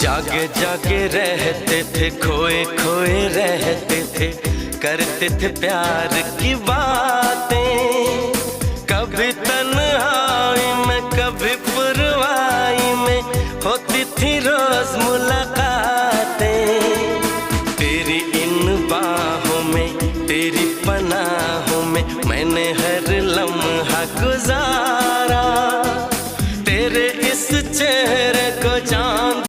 जागे जागे रहते थे, खोए खोए रहते थे, करते थे प्यार की बातें। कभी तन्हाई में कभी पुरवाई में होती थी रोज मुलाकातें। तेरी इन बाहों में, तेरी पनाहों में मैंने हर लम्हा गुजारा। तेरे इस चेहरे